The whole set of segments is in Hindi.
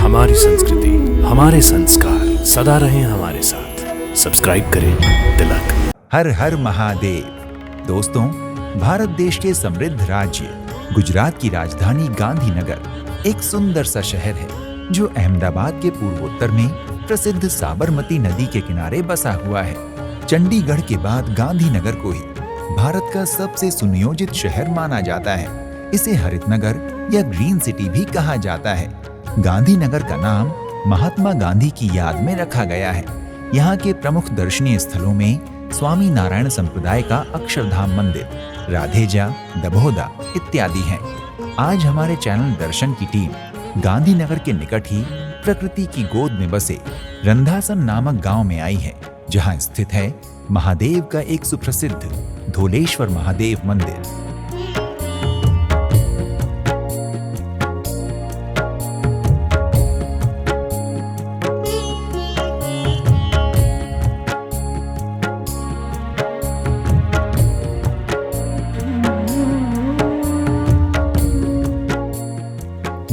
हमारी संस्कृति, हमारे संस्कार सदा रहें हमारे साथ। सब्सक्राइब करें तिलक। हर हर महादेव। दोस्तों, भारत देश के समृद्ध राज्य गुजरात की राजधानी गांधीनगर एक सुंदर सा शहर है जो अहमदाबाद के पूर्वोत्तर में प्रसिद्ध साबरमती नदी के किनारे बसा हुआ है। चंडीगढ़ के बाद गांधीनगर को ही भारत का सबसे सुनियोजित शहर माना जाता है। इसे हरित नगर या ग्रीन सिटी भी कहा जाता है। गांधीनगर का नाम महात्मा गांधी की याद में रखा गया है। यहाँ के प्रमुख दर्शनीय स्थलों में स्वामी नारायण संप्रदाय का अक्षरधाम मंदिर, राधेजा, दभोदा इत्यादि हैं। आज हमारे चैनल दर्शन की टीम गांधीनगर के निकट ही प्रकृति की गोद में बसे रंधासन नामक गांव में आई है, जहां स्थित है महादेव का एक सुप्रसिद्ध धोलेश्वर महादेव मंदिर।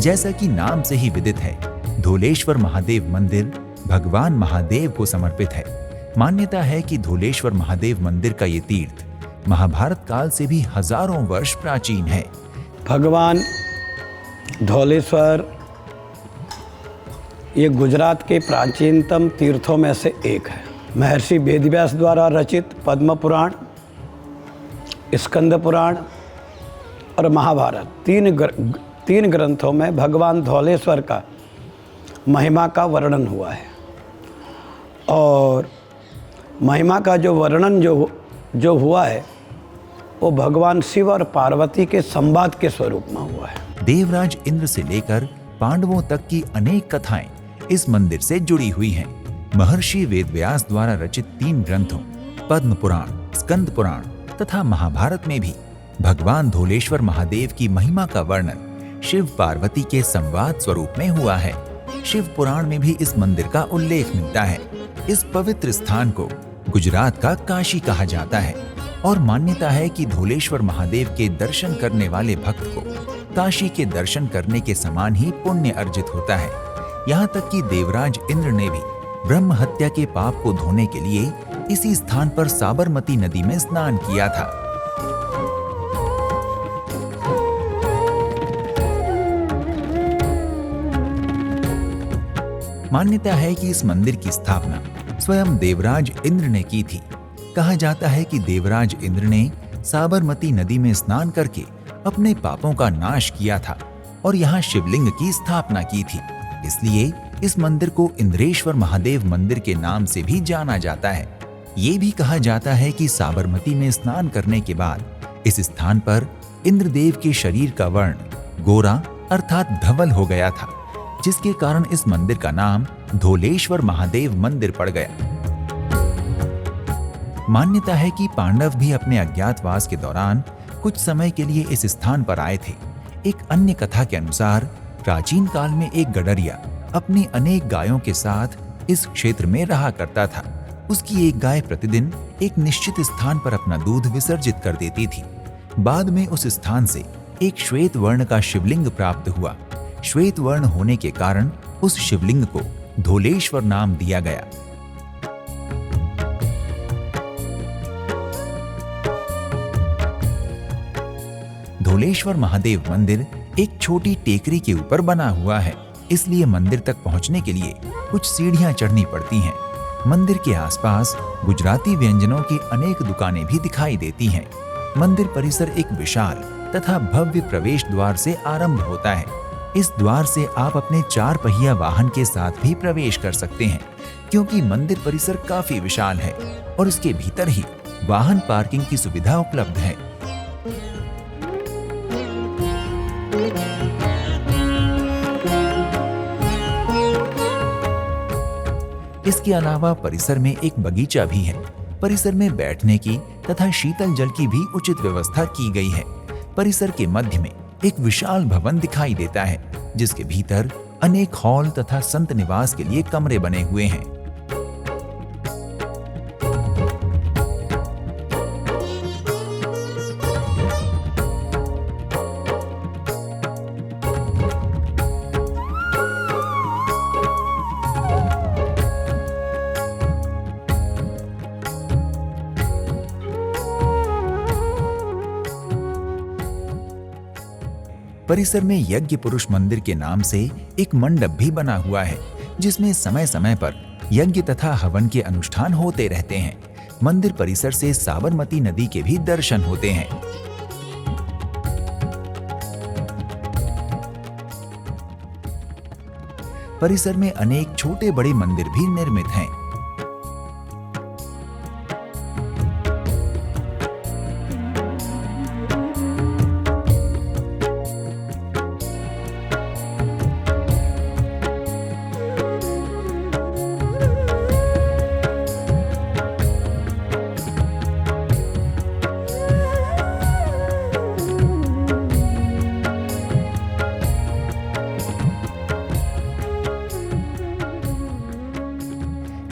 जैसा कि नाम से ही विदित है, धोलेश्वर महादेव मंदिर भगवान महादेव को समर्पित है। मान्यता है कि धोलेश्वर महादेव मंदिर का ये तीर्थ महाभारत काल से भी हजारों वर्ष प्राचीन है। भगवान धौलेश्वर ये गुजरात के प्राचीनतम तीर्थों में से एक है। महर्षि वेदव्यास द्वारा रचित पद्म पुराण, स्कंद पुराण और महाभारत तीन ग्रंथों में भगवान धौलेश्वर का महिमा का वर्णन हुआ है। और महिमा का जो वर्णन जो हुआ है वो भगवान शिव और पार्वती के संवाद के स्वरूप में हुआ है। देवराज इंद्र से लेकर पांडवों तक की अनेक कथाएं इस मंदिर से जुड़ी हुई हैं। महर्षि वेदव्यास द्वारा रचित 3 ग्रंथों पद्म पुराण, स्कंद पुराण तथा महाभारत में भी भगवान धोलेश्वर महादेव की महिमा का वर्णन शिव पार्वती के संवाद स्वरूप में हुआ है। शिव पुराण में भी इस मंदिर का उल्लेख मिलता है। इस पवित्र स्थान को गुजरात का काशी कहा जाता है और मान्यता है कि धोलेश्वर महादेव के दर्शन करने वाले भक्त को काशी के दर्शन करने के समान ही पुण्य अर्जित होता है। यहाँ तक कि देवराज इंद्र ने भी ब्रह्म हत्या के पाप को धोने के लिए इसी स्थान पर साबरमती नदी में स्नान किया था। मान्यता है कि इस मंदिर की स्थापना स्वयं देवराज इंद्र ने की थी। कहा जाता है कि देवराज इंद्र ने साबरमती नदी में स्नान करके अपने पापों का नाश किया था और यहाँ शिवलिंग की स्थापना की थी। इसलिए इस मंदिर को इंद्रेश्वर महादेव मंदिर के नाम से भी जाना जाता है। ये भी कहा जाता है कि साबरमती में स्नान करने के बाद इस स्थान पर इंद्रदेव के शरीर का वर्ण गोरा अर्थात धवल हो गया था, जिसके कारण इस मंदिर का नाम धोलेश्वर महादेव मंदिर पड़ गया। मान्यता है कि पांडव भी अपने अज्ञातवास के दौरान कुछ समय के लिए इस स्थान पर आए थे। एक अन्य कथा के अनुसार प्राचीन काल में एक गडरिया अपनी अनेक गायों के साथ इस क्षेत्र में रहा करता था। उसकी एक गाय प्रतिदिन एक निश्चित स्थान पर अपना दूध विसर्जित कर देती थी। बाद में उस स्थान से एक श्वेत वर्ण का शिवलिंग प्राप्त हुआ। श्वेत वर्ण होने के कारण उस शिवलिंग को धोलेश्वर नाम दिया गया। धोलेश्वर महादेव मंदिर एक छोटी टेकरी के ऊपर बना हुआ है, इसलिए मंदिर तक पहुंचने के लिए कुछ सीढ़ियां चढ़नी पड़ती हैं। मंदिर के आसपास गुजराती व्यंजनों की अनेक दुकानें भी दिखाई देती हैं। मंदिर परिसर एक विशाल तथा भव्य प्रवेश द्वार से आरंभ होता है। इस द्वार से आप अपने 4 पहिया वाहन के साथ भी प्रवेश कर सकते हैं, क्योंकि मंदिर परिसर काफी विशाल है और इसके भीतर ही वाहन पार्किंग की सुविधा उपलब्ध है। इसके अलावा परिसर में एक बगीचा भी है। परिसर में बैठने की तथा शीतल जल की भी उचित व्यवस्था की गई है। परिसर के मध्य में एक विशाल भवन दिखाई देता है, जिसके भीतर अनेक हॉल तथा संत निवास के लिए कमरे बने हुए हैं। परिसर में यज्ञ पुरुष मंदिर के नाम से एक मंडप भी बना हुआ है, जिसमें समय समय पर यज्ञ तथा हवन के अनुष्ठान होते रहते हैं। मंदिर परिसर से साबरमती नदी के भी दर्शन होते हैं। परिसर में अनेक छोटे बड़े मंदिर भी निर्मित हैं।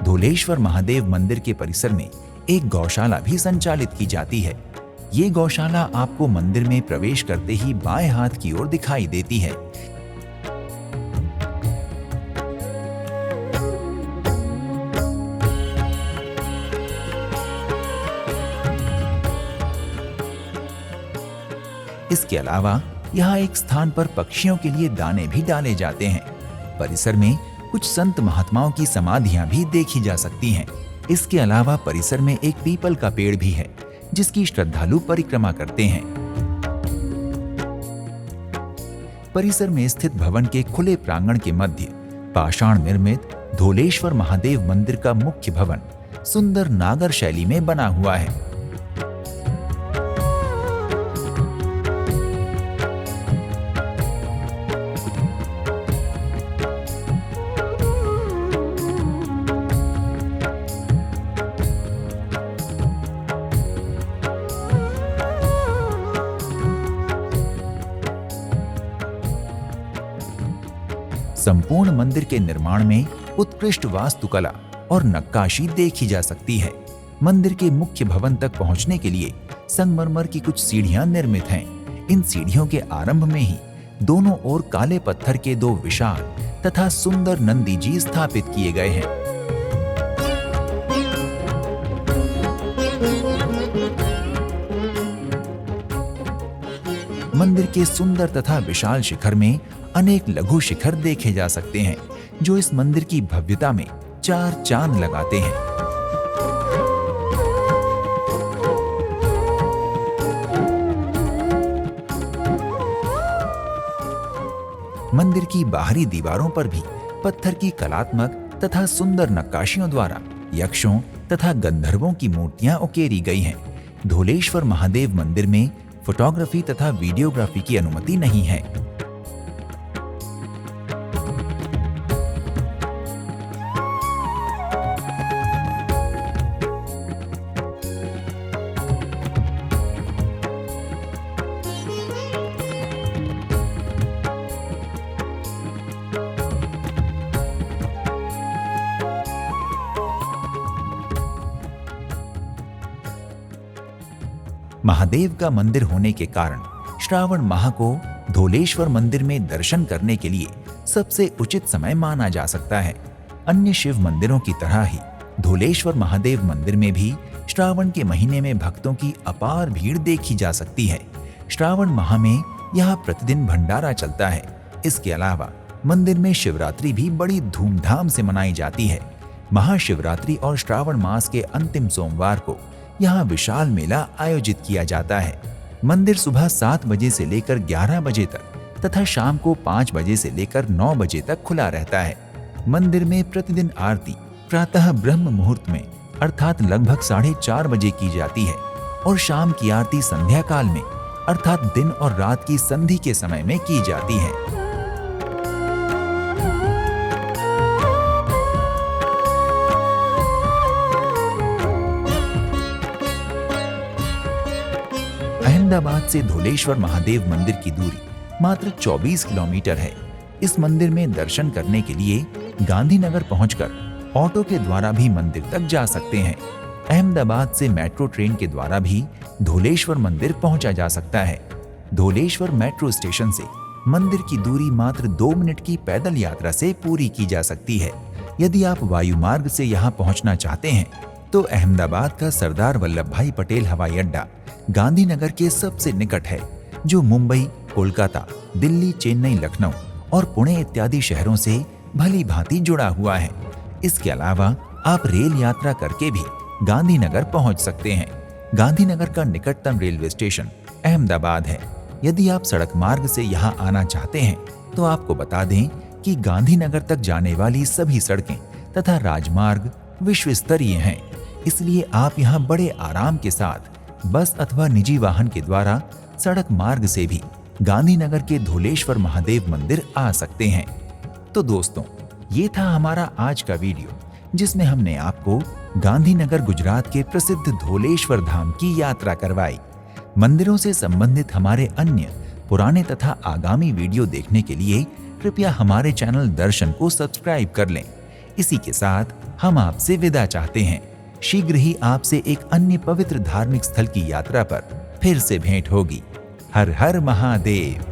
धोलेश्वर महादेव मंदिर के परिसर में एक गौशाला भी संचालित की जाती है। ये गौशाला आपको मंदिर में प्रवेश करते ही बाएं हाथ की ओर दिखाई देती है। इसके अलावा यहाँ एक स्थान पर पक्षियों के लिए दाने भी डाले जाते हैं। परिसर में कुछ संत महात्माओं की समाधियां भी देखी जा सकती हैं। इसके अलावा परिसर में एक पीपल का पेड़ भी है, जिसकी श्रद्धालु परिक्रमा करते हैं। परिसर में स्थित भवन के खुले प्रांगण के मध्य पाषाण निर्मित धोलेश्वर महादेव मंदिर का मुख्य भवन सुंदर नागर शैली में बना हुआ है। संपूर्ण मंदिर के निर्माण में उत्कृष्ट वास्तुकला और नक्काशी देखी जा सकती है। मंदिर के मुख्य भवन तक पहुंचने के लिए संगमरमर की कुछ सीढ़ियां निर्मित हैं। इन सीढ़ियों के आरंभ में ही दोनों ओर काले पत्थर के दो विशाल तथा सुंदर नंदी जी स्थापित किए गए हैं। मंदिर के सुंदर तथा विशाल शिखर में अनेक लघु शिखर देखे जा सकते हैं, जो इस मंदिर की भव्यता में चार चांद लगाते हैं। मंदिर की बाहरी दीवारों पर भी पत्थर की कलात्मक तथा सुंदर नक्काशियों द्वारा यक्षों तथा गंधर्वों की मूर्तियां उकेरी गई हैं। धोलेश्वर महादेव मंदिर में फोटोग्राफी तथा वीडियोग्राफी की अनुमति नहीं है। महादेव का मंदिर होने के कारण श्रावण माह को धोलेश्वर मंदिर में दर्शन करने के लिए सबसे उचित समय माना जा सकता है। अन्य शिव मंदिरों की तरह ही धोलेश्वर महादेव मंदिर में भी श्रावण के महीने में भक्तों की अपार भीड़ देखी जा सकती है। श्रावण माह में यहाँ प्रतिदिन भंडारा चलता है। इसके अलावा मंदिर में शिवरात्रि भी बड़ी धूमधाम से मनाई जाती है। महाशिवरात्रि और श्रावण मास के अंतिम सोमवार को यहाँ विशाल मेला आयोजित किया जाता है। मंदिर सुबह 7 बजे से लेकर 11 बजे तक तथा शाम को 5 बजे से लेकर 9 बजे तक खुला रहता है। मंदिर में प्रतिदिन आरती प्रातः ब्रह्म मुहूर्त में अर्थात लगभग 4:30 बजे की जाती है और शाम की आरती संध्या काल में अर्थात दिन और रात की संधि के समय में की जाती है। अहमदाबाद से धोलेश्वर महादेव मंदिर की दूरी मात्र 24 किलोमीटर है। इस मंदिर में दर्शन करने के लिए गांधीनगर पहुंचकर ऑटो के द्वारा भी मंदिर तक जा सकते हैं। अहमदाबाद से मेट्रो ट्रेन के द्वारा भी धोलेश्वर मंदिर पहुंचा जा सकता है। धोलेश्वर मेट्रो स्टेशन से मंदिर की दूरी मात्र 2 मिनट की पैदल यात्रा से पूरी की जा सकती है। यदि आप वायु मार्ग से यहाँ पहुंचना चाहते हैं तो अहमदाबाद का सरदार वल्लभ भाई पटेल हवाई अड्डा गांधीनगर के सबसे निकट है, जो मुंबई कोलकाता, दिल्ली, चेन्नई, लखनऊ और पुणे इत्यादि शहरों से भली भांति जुड़ा हुआ है। इसके अलावा आप रेल यात्रा करके भी गांधीनगर पहुंच सकते हैं। गांधीनगर का निकटतम रेलवे स्टेशन अहमदाबाद है। यदि आप सड़क मार्ग से यहां आना चाहते हैं तो आपको बता दें कि गांधीनगर तक जाने वाली सभी सड़कें तथा राजमार्ग विश्व स्तरीय हैं। इसलिए आप यहां बड़े आराम के साथ बस अथवा निजी वाहन के द्वारा सड़क मार्ग से भी गांधीनगर के धौलेश्वर महादेव मंदिर आ सकते हैं। तो दोस्तों, ये था हमारा आज का वीडियो, जिसमें हमने आपको गांधीनगर गुजरात के प्रसिद्ध धौलेश्वर धाम की यात्रा करवाई। मंदिरों से संबंधित हमारे अन्य पुराने तथा आगामी वीडियो देखने के लिए कृपया हमारे चैनल दर्शन को सब्सक्राइब कर लें। इसी के साथ हम आपसे विदा चाहते हैं। शीघ्र ही आपसे एक अन्य पवित्र धार्मिक स्थल की यात्रा पर फिर से भेंट होगी। हर हर महादेव।